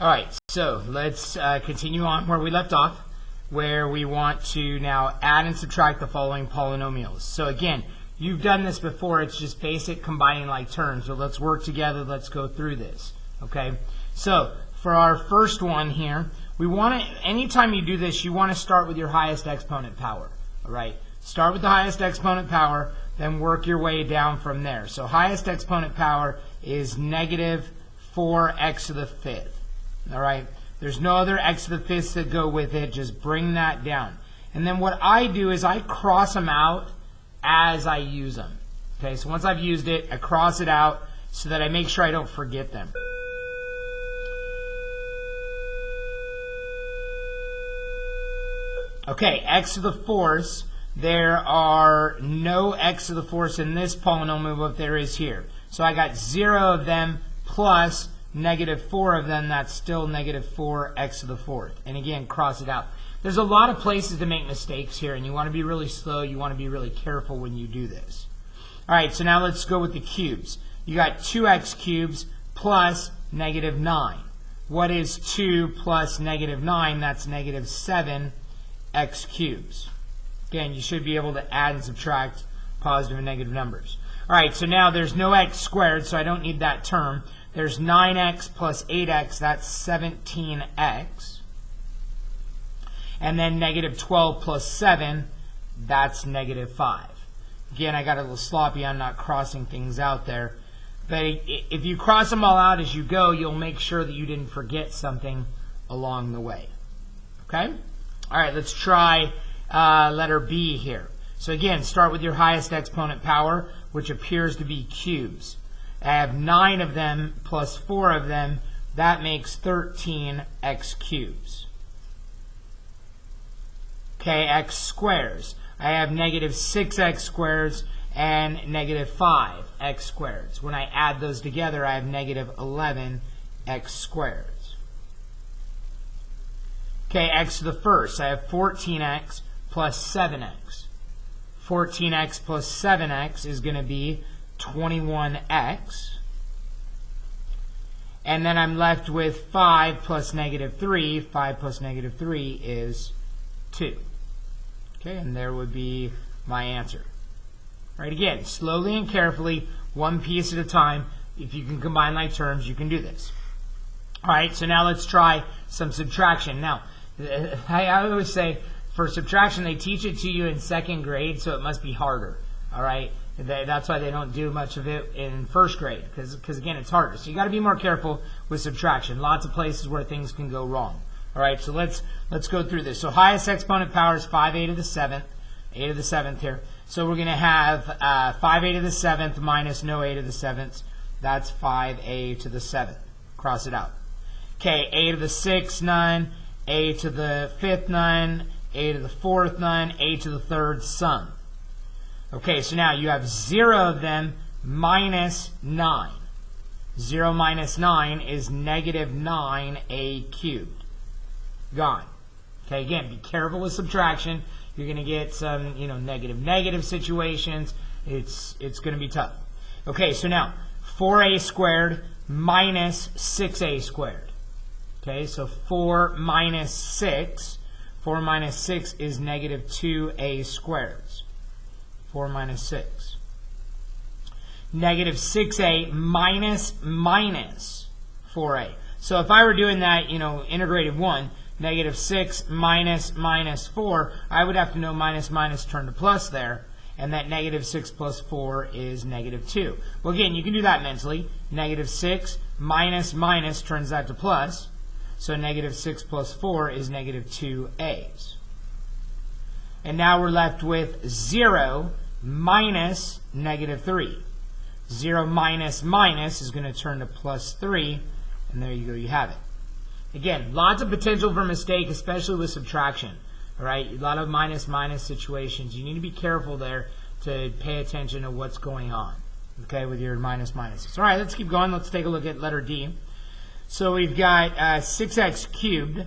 All right, so let's continue on where we left off, where we want to now add and subtract the following polynomials. So again, you've done this before. It's just basic combining like terms. So let's work together. Let's go through this. Okay, so for our first one here, we want to, anytime you do this, you want to start with your highest exponent power. All right, start with the highest exponent power, then work your way down from there. So highest exponent power is negative 4x to the fifth. All right, there's no other x to the fifths that go with it. Just bring that down. And then what I do is I cross them out as I use them. Okay, so once I've used it, I cross it out so that I make sure I don't forget them. Okay, x to the fourth, there are no x to the fourth in this polynomial, but there is here. So I got 0 of them plus negative 4 of them. That's still negative 4x to the fourth. And again, cross it out. There's a lot of places to make mistakes here, and you want to be really slow. You want to be really careful when you do this. All right, so now let's go with the cubes. You got 2x cubes plus negative 9. What is 2 plus negative 9? That's negative 7x cubes. Again, you should be able to add and subtract positive and negative numbers. All right, so now there's no x squared, so I don't need that term. There's 9x plus 8x, that's 17x. And then negative 12 plus 7, that's negative 5. Again, I got a little sloppy. I'm not crossing things out there. But if you cross them all out as you go, you'll make sure that you didn't forget something along the way. Okay? All right, let's try letter B here. So again, start with your highest exponent power, which appears to be cubes. I have 9 of them plus 4 of them. That makes 13x cubes. Okay, x squares. I have negative 6x squares and negative 5x squareds. When I add those together, I have negative 11x squareds. Okay, x to the first. I have 14x plus 7x. 14x plus 7x is going to be 21x. And then I'm left with 5 plus negative 3. 5 plus negative 3 is 2. Okay, and there would be my answer. All right, again, slowly and carefully, one piece at a time. If you can combine like terms, you can do this. All right, so now let's try some subtraction. Now, I always say, for subtraction, they teach it to you in 2nd grade, so it must be harder. All right, that's why they don't do much of it in 1st grade, because again, it's harder. So you got to be more careful with subtraction. Lots of places where things can go wrong. All right, so let's go through this. So highest exponent power is 5a to the 7th, a to the 7th here. So we're going to have 5a to the 7th minus no a to the 7th. That's 5a to the 7th. Cross it out. Okay, a to the 6th, none. A to the 5th, none. A to the 4th, none. A to the 3rd, some. Okay, so now you have 0 of them minus 9. 0 minus 9 is negative 9a cubed. Gone. Okay, again, be careful with subtraction. You're going to get some, negative situations. It's going to be tough. Okay, so now 4a squared minus 6a squared. Okay, so 4 minus 6. 4 minus 6 is negative 2a squareds. 4 minus 6. Negative 6a minus 4a. So if I were doing that, integrated 1, negative 6 minus 4, I would have to know minus turn to plus there, and that negative 6 plus 4 is negative 2. Well, again, you can do that mentally. Negative 6 minus turns that to plus, so negative 6 plus 4 is negative 2a's. And now we're left with 0 minus negative 3. 0 minus is going to turn to plus 3, and there you go, you have it. Again, lots of potential for mistake, especially with subtraction. All right, a lot of minus situations. You need to be careful there to pay attention to what's going on, okay, with your minuses. All right, let's keep going. Let's take a look at letter D. So we've got 6x cubed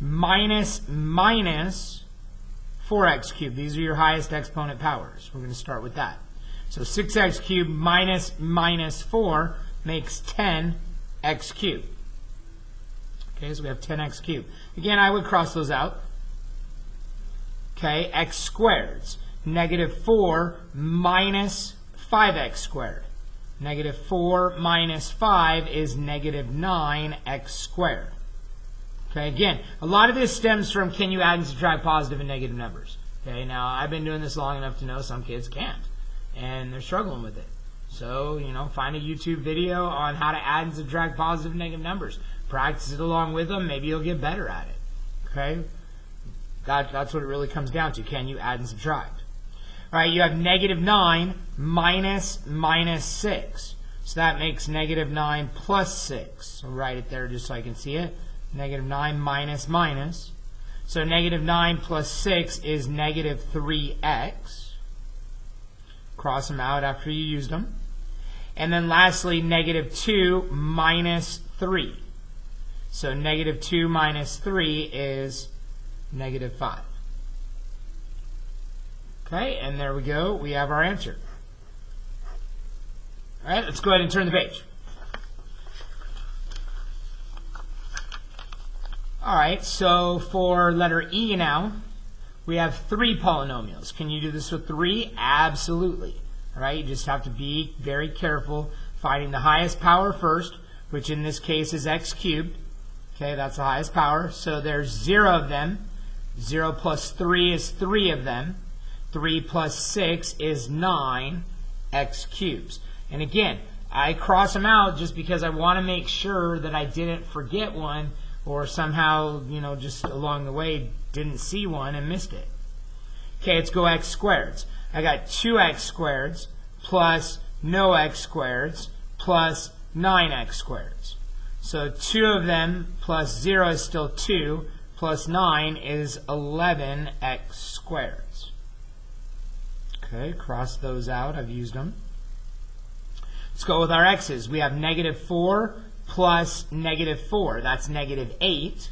minus 4x cubed. These are your highest exponent powers. We're going to start with that. So 6x cubed minus 4 makes 10x cubed. Okay, so we have 10x cubed. Again, I would cross those out. Okay, x squareds. Negative 4 minus 5x squared. Negative 4 minus 5 is negative 9x squared. Okay, again, a lot of this stems from can you add and subtract positive and negative numbers. Okay, now I've been doing this long enough to know some kids can't, and they're struggling with it. So, you know, find a YouTube video on how to add and subtract positive and negative numbers. Practice it along with them. Maybe you'll get better at it. Okay, that's what it really comes down to. Can you add and subtract? All right, you have negative 9 minus 6. So that makes negative 9 plus 6. I'll write it there just so I can see it. Negative 9 minus minus. So negative 9 plus 6 is negative 3x. Cross them out after you used them. And then lastly, negative 2 minus 3. So negative 2 minus 3 is negative 5. Okay, and there we go. We have our answer. All right, let's go ahead and turn the page. All right, so for letter E now, we have 3 polynomials. Can you do this with 3? Absolutely. All right, you just have to be very careful finding the highest power first, which in this case is x cubed. Okay, that's the highest power. So there's 0 of them. 0 plus 3 is 3 of them. 3 plus 6 is 9 x cubes. And again, I cross them out just because I want to make sure that I didn't forget one or somehow, you know, just along the way didn't see one and missed it. Okay, let's go x squareds. I got 2x squareds plus no x squareds plus 9x squareds. So 2 of them plus 0 is still 2 plus 9 is 11x squareds. Okay, cross those out. I've used them. Let's go with our x's. We have negative 4 plus negative 4. That's negative 8.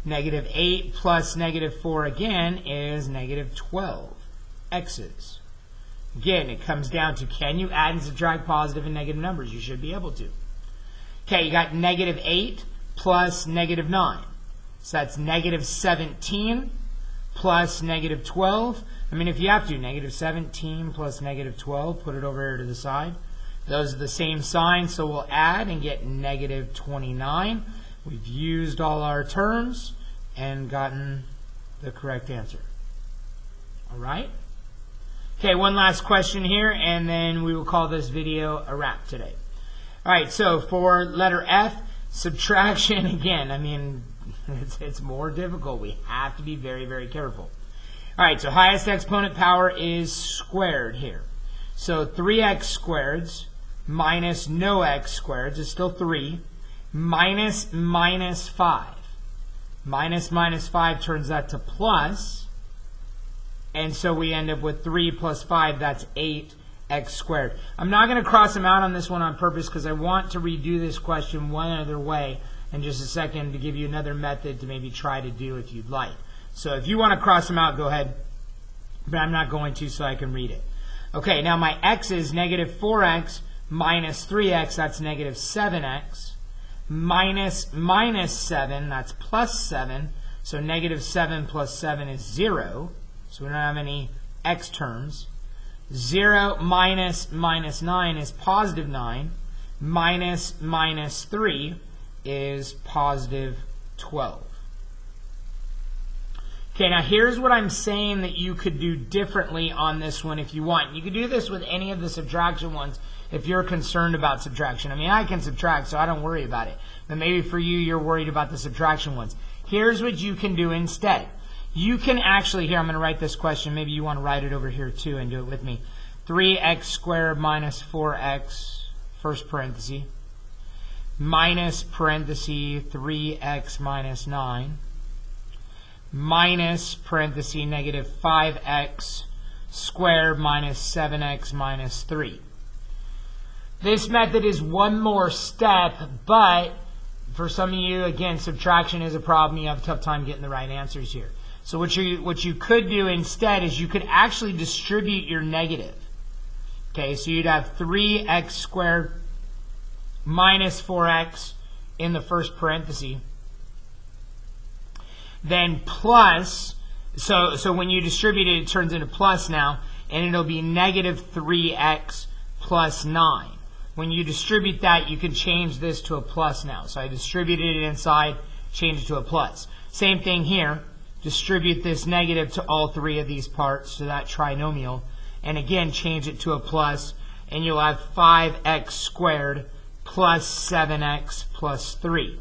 Negative 8 plus negative 4 again is negative 12 x's. Again, it comes down to can you add and subtract positive and negative numbers? You should be able to. Okay, you got negative 8 plus negative 9. So that's negative 17 plus negative 12. I mean, if you have to, negative 17 plus negative 12, put it over here to the side. Those are the same sign, so we'll add and get negative 29. We've used all our terms and gotten the correct answer. All right? Okay, one last question here, and then we will call this video a wrap today. All right, so for letter F, subtraction, again, I mean, it's more difficult. We have to be very, very careful. All right, so highest exponent power is squared here. So 3x squareds minus no x squareds is still 3, minus minus 5. Minus minus 5 turns that to plus, and so we end up with 3 plus 5, that's 8x squared. I'm not going to cross them out on this one on purpose because I want to redo this question one other way in just a second to give you another method to maybe try to do if you'd like. So if you want to cross them out, go ahead, but I'm not going to so I can read it. Okay, now my x is negative 4x minus 3x, that's negative 7x, minus minus 7, that's plus 7, so negative 7 plus 7 is 0, so we don't have any x terms. 0 minus minus 9 is positive 9, minus minus 3 is positive 12. Okay, now here's what I'm saying that you could do differently on this one if you want. You could do this with any of the subtraction ones if you're concerned about subtraction. I mean, I can subtract, so I don't worry about it. But maybe for you, you're worried about the subtraction ones. Here's what you can do instead. You can actually, here, I'm going to write this question. Maybe you want to write it over here too and do it with me. 3x squared minus 4x, first parenthesis, minus parenthesis 3x minus 9. Minus parenthesis negative 5x squared minus 7x minus 3. This method is one more step, but for some of you, again, subtraction is a problem. You have a tough time getting the right answers here. So what you could do instead is you could actually distribute your negative. Okay, so you'd have 3x squared minus 4x in the first parenthesis. then plus, so when you distribute it, it turns into plus now, and it'll be negative 3x plus 9. When you distribute that, you can change this to a plus now. So I distributed it inside, change it to a plus. Same thing here. Distribute this negative to all three of these parts, to that trinomial, and again change it to a plus, and you'll have 5x squared plus 7x plus 3.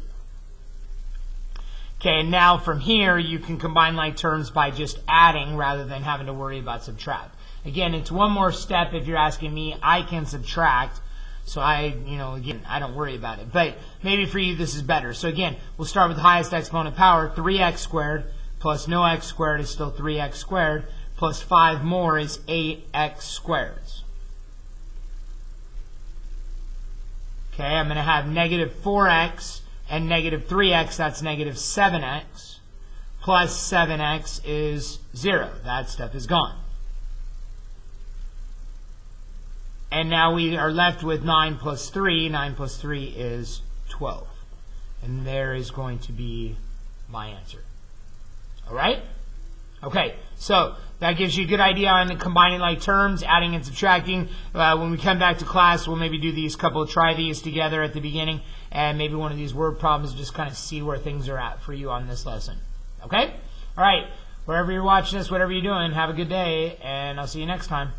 Okay, and now from here you can combine like terms by just adding rather than having to worry about subtract. Again, it's one more step. If you're asking me, I can subtract, so again, I don't worry about it. But maybe for you this is better. So again, we'll start with the highest exponent power. 3x squared plus no x squared is still 3x squared, plus 5 more is 8x squared. Okay, I'm going to have negative 4x and negative 3x, that's negative 7x, plus 7x is 0. That stuff is gone. And now we are left with 9 plus 3. 9 plus 3 is 12. And there is going to be my answer. All right? Okay, so that gives you a good idea on the combining like terms, adding and subtracting. When we come back to class, we'll maybe do these try these together at the beginning, and maybe one of these word problems, just kind of see where things are at for you on this lesson. Okay? All right, wherever you're watching this, whatever you're doing, have a good day, and I'll see you next time.